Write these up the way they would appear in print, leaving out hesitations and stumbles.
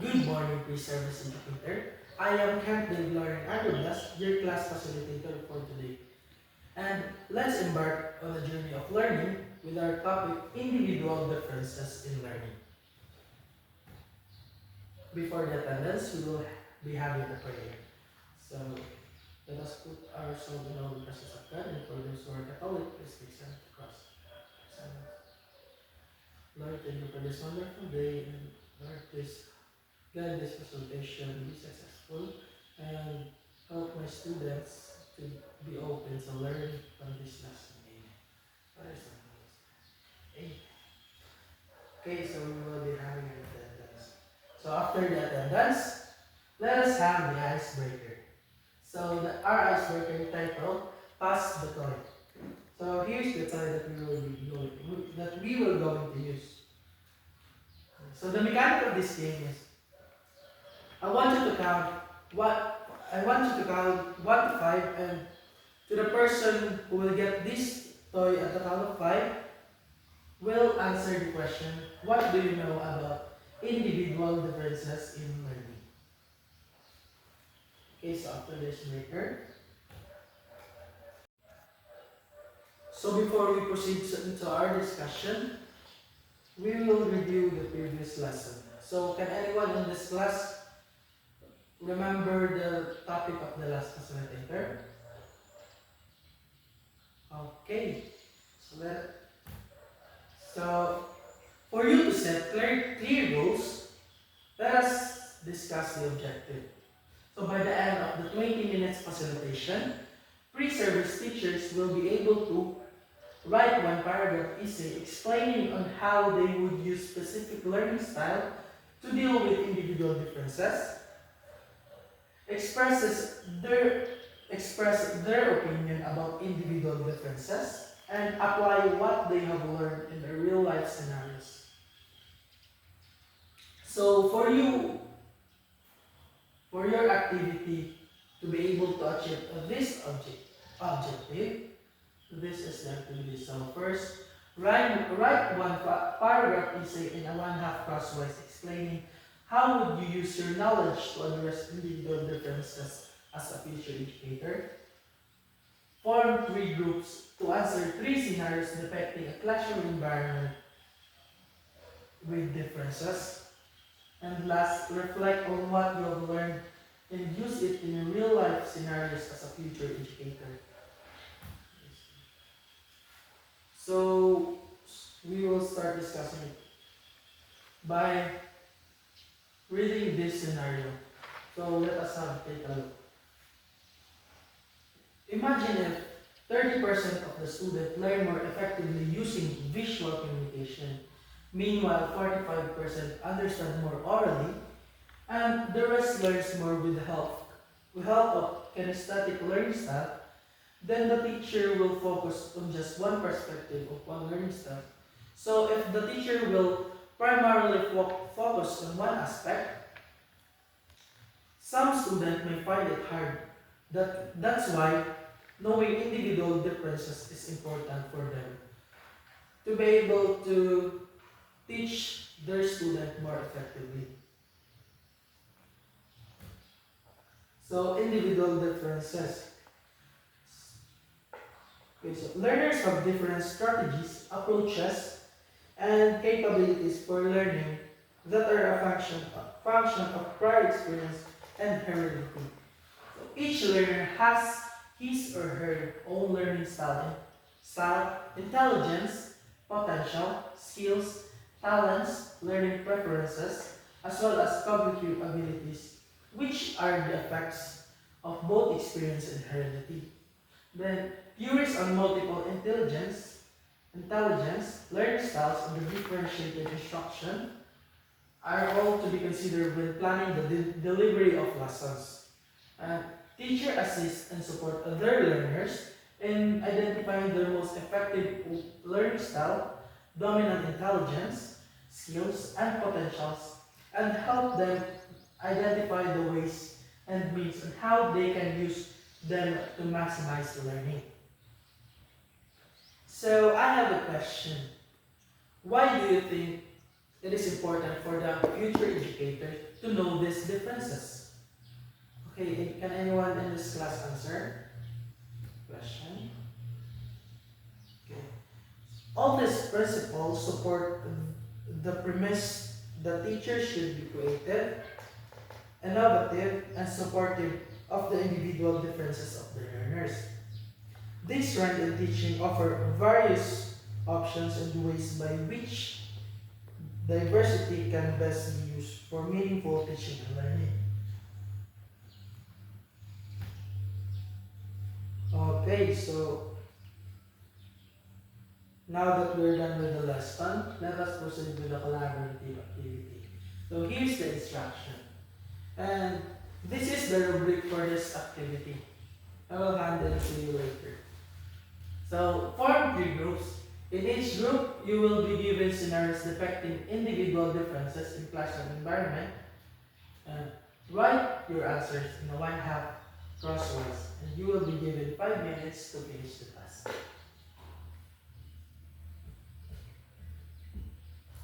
Good morning, pre-service educator. I am Kent Doblas, your class facilitator for today. And let's embark on a journey of learning with our topic, individual differences in learning. Before the attendance, we will be having a prayer. So let us put ourselves in all the presence of God, and for those who are Catholic, please take the cross. Lord, thank you for this wonderful day, and Lord, please guide this presentation, be successful, and help my students to be open to learn from this lesson. Amen. Father, Son, Holy Spirit. Amen. Okay, so we will be having an attendance. So after the attendance, let us have the icebreaker. So our icebreaker title, Pass the Toy. So here's the toy that we will going to use. So the mechanic of this game is I want you to count one to five, and to the person who will get this toy at the count of five will answer the question, what do you know about individual differences in learning? Okay, so after this breaker. So before we proceed into our discussion, we will review the previous lesson. So can anyone in this class remember the topic of the last facilitator? Okay. So for you to set clear goals, let us discuss the objective. So by the end of the 20 minutes facilitation, pre-service teachers will be able to write one paragraph essay explaining on how they would use specific learning style to deal with individual differences, express their opinion about individual differences, and apply what they have learned in their real life scenarios. So for your activity to be able to achieve this objective, this is the activity. So first, write one paragraph essay in a 1/2 crosswise explaining how would you use your knowledge to address individual differences as a future educator. Form 3 groups to answer 3 scenarios depicting a classroom environment with differences. And last, reflect on what you have learned and use it in real life scenarios as a future educator. So we will start discussing it by reading this scenario. So let us take a look. Imagine if 30% of the students learn more effectively using visual communication. Meanwhile, 45% understand more orally, and the rest learns more with the help of kinesthetic learning style. Then the teacher will focus on just one perspective of one learning style. So if the teacher will primarily focus on one aspect, some students may find it hard. That's why knowing individual differences is important for them to be able to teach their student more effectively. So individual differences. Okay, so learners have different strategies, approaches, and capabilities for learning that are a function of prior experience and heredity. So each learner has his or her own learning style, intelligence, potential, skills, talents, learning preferences, as well as cognitive abilities, which are the effects of both experience and heredity. Then, theories on multiple intelligence, learning styles, and the differentiated instruction are all to be considered when planning the delivery of lessons. Teacher assist and support other learners in identifying their most effective learning style, dominant intelligence, skills, and potentials, and help them identify the ways and means and how they can use them to maximize learning. So I have a question. Why do you think It is important for the future educator to know these differences. Okay, can anyone in this class answer? Question. Okay. All these principles support the premise that teachers should be creative, innovative, and supportive of the individual differences of the learners. This trend in teaching offer various options and ways by which diversity can best be used for meaningful teaching and learning. Okay, so now that we're done with the lesson, let us proceed with the collaborative activity. So here's the instruction. And this is the rubric for this activity. I will hand it to you later. So form three groups. In each group, you will be given scenarios depicting individual differences in classroom environment. And write your answers in a one-half crosswise. And you will be given 5 minutes to finish the task.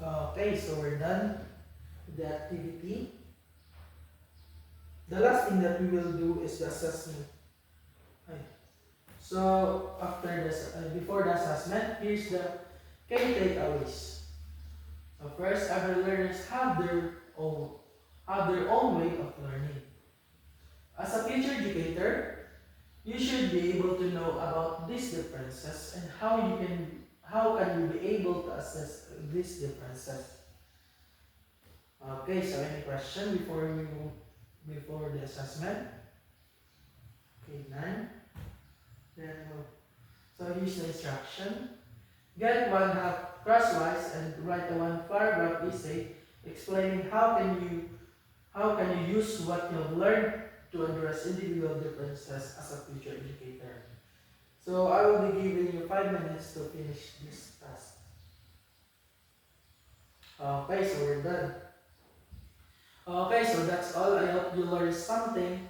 Okay, so we're done with the activity. The last thing that we will do is the assessment. Okay. So after this, before the assessment, here's the key takeaways. So first, every learners have their own way of learning. As a future educator, you should be able to know about these differences and how can you be able to assess these differences. Okay, so any question before we move before the assessment? Okay, none. Then so here's the instruction. Get one half crosswise and write a one paragraph essay explaining how can you use what you have learned to address individual differences as a future educator. So I will be giving you 5 minutes to finish this task. Okay, so we're done. Okay, so that's all. I hope you learned something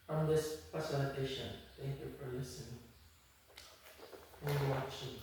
from this presentation. Thank you for listening and watching.